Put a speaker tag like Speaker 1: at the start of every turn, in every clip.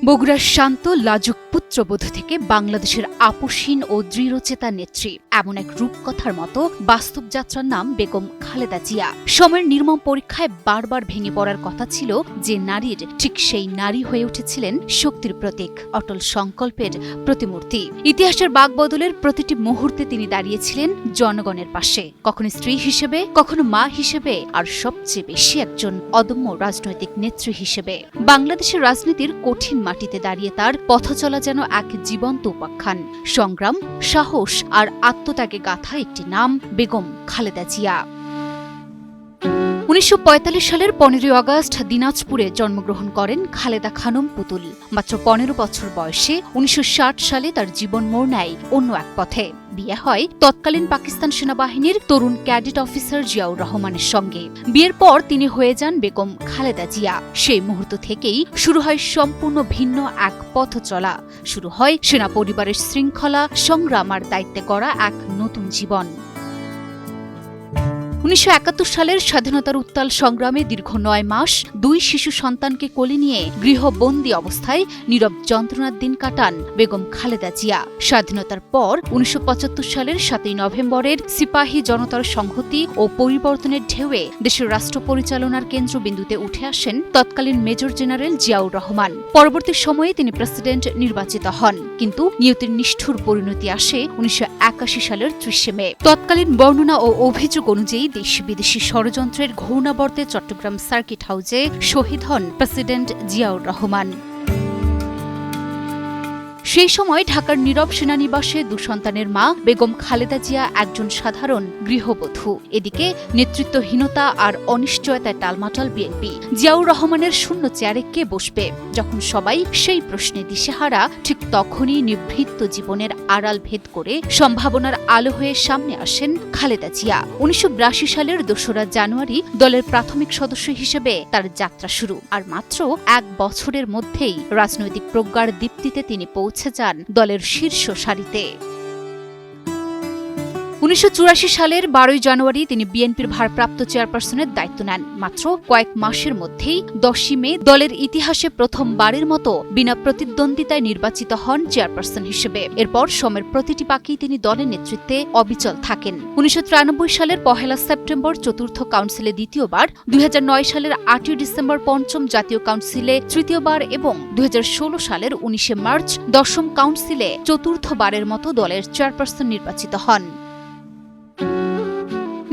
Speaker 1: বগুড়ার শান্ত লাজুক পুত্রবধূ থেকে বাংলাদেশের আপসহীন ও দৃঢ়চেতা নেত্রী এমন এক রূপকথার মতো বাস্তব যাত্রার নাম বেগম খালেদা জিয়া। সময়ের নির্মম পরীক্ষায় বারবার ভেঙে পড়ার কথা ছিল যে নারীর, ঠিক সেই নারী হয়ে উঠেছিলেন শক্তির প্রতীক, অটল সংকল্পের প্রতিমূর্তি। ইতিহাসের বাকবদলের প্রতিটি মুহূর্তে তিনি দাঁড়িয়েছিলেন জনগণের পাশে, কখনো স্ত্রী হিসেবে, কখনো মা হিসেবে, আর সবচেয়ে বেশি একজন অদম্য রাজনৈতিক নেত্রী হিসেবে। বাংলাদেশের রাজনীতির কঠিন মাটিতে দাঁড়িয়ে তার পথ চলা যেন এক জীবন্ত উপাখ্যান। সংগ্রাম, সাহস আর আত্মত্যাগে গাথা একটি নাম, বেগম খালেদা জিয়া। ১৯৪৫ সালের ১৫ই আগস্ট দিনাজপুরে জন্মগ্রহণ করেন খালেদা খানম পুতুল। মাত্র ১৫ বছর বয়সে ১৯৬০ সালে তার জীবন মোড় নেয় অন্য এক পথে। বিয়ে হয় তৎকালীন পাকিস্তান সেনাবাহিনীর তরুণ ক্যাডেট অফিসার জিয়াউর রহমানের সঙ্গে। বিয়ের পর তিনি হয়ে যান বেগম খালেদা জিয়া। সেই মুহূর্ত থেকেই শুরু হয় সম্পূর্ণ ভিন্ন এক পথ চলা। শুরু হয় সেনা পরিবারের শৃঙ্খলা, সংগ্রাম আর দায়িত্বে গড়া এক নতুন জীবন। ১৯৭১ সালের স্বাধীনতার উত্তাল সংগ্রামে দীর্ঘ ৯ মাস ২ শিশু সন্তানকে কোলে নিয়ে গৃহবন্দী অবস্থায় নীরব যন্ত্রণার দিন কাটান বেগম খালেদা জিয়া। স্বাধীনতার পর ১৯৭৫ সালের ৭ই নভেম্বরের সিপাহী জনতার সংহতি ও পরিবর্তনের ঢেউয়ে দেশের রাষ্ট্র পরিচালনার কেন্দ্রবিন্দুতে উঠে আসেন তৎকালীন মেজর জেনারেল জিয়াউর রহমান। পরবর্তী সময়ে তিনি প্রেসিডেন্ট নির্বাচিত হন, কিন্তু নিয়তির নিষ্ঠুর পরিণতি আসে ১৯৮১ সালের ৩০ মে। তৎকালীন বর্ণনা ও অভিযোগ অনুযায়ী দেশ বিদেশি ষড়যন্ত্রের ঘূর্ণাবর্তে চট্টগ্রাম সার্কিট হাউসে শহীদ হন প্রেসিডেন্ট জিয়াউর রহমান। সেই সময় ঢাকার নীরব সেনানিবাসে ২ সন্তানের মা বেগম খালেদা জিয়া একজন সাধারণ গৃহবধূ। এদিকে নেতৃত্বহীনতা আর অনিশ্চয়তায় টালমাটাল বিএনপি। জিয়াউর রহমানের শূন্য চেয়ারে কে বসবে? যখন সবাই সেই প্রশ্নে দিশেহারা, ঠিক তখনই নিভৃত জীবনের আড়াল ভেদ করে সম্ভাবনার আলো হয়ে সামনে আসেন খালেদা জিয়া। ১৯৮২ সালের ২রা জানুয়ারি দলের প্রাথমিক সদস্য হিসেবে তার যাত্রা শুরু, আর মাত্র ১ বছরের মধ্যেই রাজনৈতিক প্রজ্ঞার দীপ্তিতে তিনি পৌঁছে যান দলের শীর্ষ সারিতে। ১৯৮৪ সালের ১২ই জানুয়ারি তিনি বিএনপির ভারপ্রাপ্ত চেয়ারপারসনের দায়িত্ব নেন। মাত্র কয়েক মাসের মধ্যেই ১০ই মে দলের ইতিহাসে প্রথমবারের মতো বিনা প্রতিদ্বন্দ্বিতায় নির্বাচিত হন চেয়ারপারসন হিসেবে। এরপর সময়ের প্রতিটি পাকেই তিনি দলের নেতৃত্বে অবিচল থাকেন। ১৯৯৩ সালের ১লা সেপ্টেম্বর চতুর্থ কাউন্সিলে দ্বিতীয়বার, ২০০৯ সালের ৮ই ডিসেম্বর পঞ্চম জাতীয় কাউন্সিলে তৃতীয়বার এবং ২০১৬ সালের ১৯ মার্চ দশম কাউন্সিলে চতুর্থবারের মতো দলের চেয়ারপারসন নির্বাচিত হন।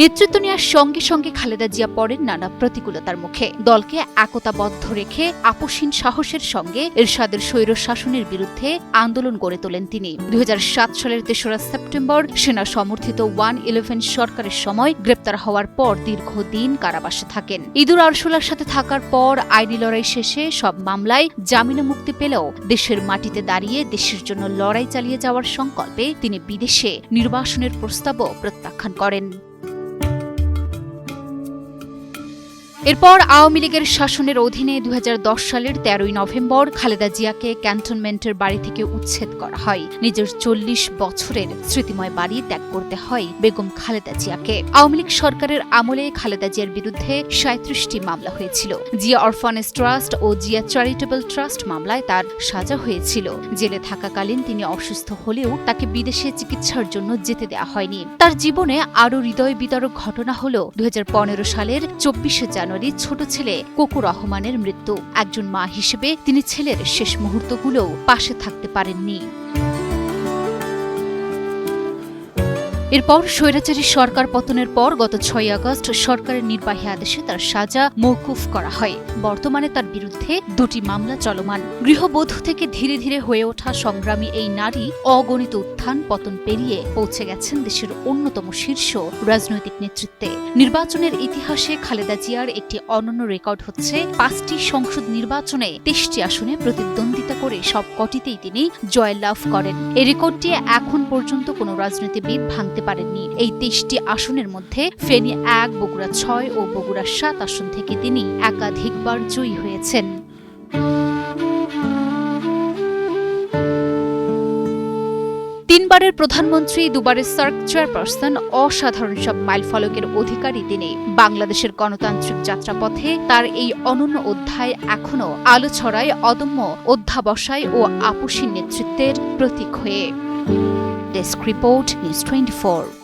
Speaker 1: নেতৃত্ব নেওয়ার সঙ্গে সঙ্গে খালেদা জিয়া পড়েন নানা প্রতিকূলতার মুখে। দলকে একতাবদ্ধ রেখে আপসহীন সাহসের সঙ্গে এরশাদের স্বৈর শাসনের বিরুদ্ধে আন্দোলন গড়ে তোলেন তিনি। ২০০৭ সালের ৩রা সেপ্টেম্বর সেনা সমর্থিত 1-11 সরকারের সময় গ্রেপ্তার হওয়ার পর দীর্ঘদিন কারাবাসে থাকেন। ঈদুল আরশুলার সাথে থাকার পর আইনি লড়াই শেষে সব মামলায় জামিনে মুক্তি পেলেও দেশের মাটিতে দাঁড়িয়ে দেশের জন্য লড়াই চালিয়ে যাওয়ার সংকল্পে তিনি বিদেশে নির্বাসনের প্রস্তাবও প্রত্যাখ্যান করেন। এরপর আওয়ামী লীগের শাসনের অধীনে ২০১০ সালের ১৩ই নভেম্বর খালেদা জিয়াকে ক্যান্টনমেন্টের বাড়ি থেকে উচ্ছেদ করা হয়। নিজের ৪০ বছরের স্মৃতিময় বাড়ি ত্যাগ করতে হয় বেগম খালেদা জিয়াকে। আওয়ামী লীগ সরকারের আমলে খালেদা জিয়ার বিরুদ্ধে ৩৭টি মামলা হয়েছিল। জিয়া অরফানেজ ট্রাস্ট ও জিয়া চ্যারিটেবল ট্রাস্ট মামলায় তার সাজা হয়েছিল। জেলে থাকাকালীন তিনি অসুস্থ হলেও তাকে বিদেশে চিকিৎসার জন্য যেতে দেওয়া হয়নি। তার জীবনে আরও হৃদয় বিদারক ঘটনা হল ২০১৫ সালের ২৪ জানুয়ারি ছোট ছেলে কোকো রহমানের মৃত্যু। একজন মা হিসেবে তিনি ছেলের শেষ মুহূর্তগুলোও পাশে থাকতে পারেননি। এরপর স্বৈরাচারী সরকার পতনের পর গত ৬ আগস্ট সরকারের নির্বাহী আদেশে তার সাজা মওকুফ করা হয়। বর্তমানে তার বিরুদ্ধে ২টি মামলা চলমান। গৃহবধূ থেকে ধীরে ধীরে হয়ে ওঠা সংগ্রামী এই নারী অগণিত উত্থান পতন পেরিয়ে পৌঁছে গেছেন দেশের অন্যতম শীর্ষ রাজনৈতিক নেতৃত্বে। নির্বাচনের ইতিহাসে খালেদা জিয়ার একটি অনন্য রেকর্ড হচ্ছে ৫টি সংসদ নির্বাচনে ২৩টি আসনে প্রতিদ্বন্দ্বিতা করে সব কটিতেই তিনি জয়লাভ করেন। এই রেকর্ডটি এখন পর্যন্ত কোনো রাজনীতিবিদ ভাঙতে পারেননি। এই ২৩টি আসনের মধ্যে ফেনী ১, বগুড়া ৬ ও বগুড়া ৭ আসন থেকে তিনি একাধিকবার জয়ী হয়েছেন। তিনবারের প্রধানমন্ত্রী, দুবারের সার্ক চেয়ারপারসন, অসাধারণ সব মাইলফলকের অধিকারী তিনি। বাংলাদেশের গণতান্ত্রিক যাত্রাপথে তার এই অনন্য অধ্যায় এখনও আলো ছড়ায় অদম্য অধ্যাবসায় ও আপসী নেতৃত্বের প্রতীক হয়ে। Desk report, news 24।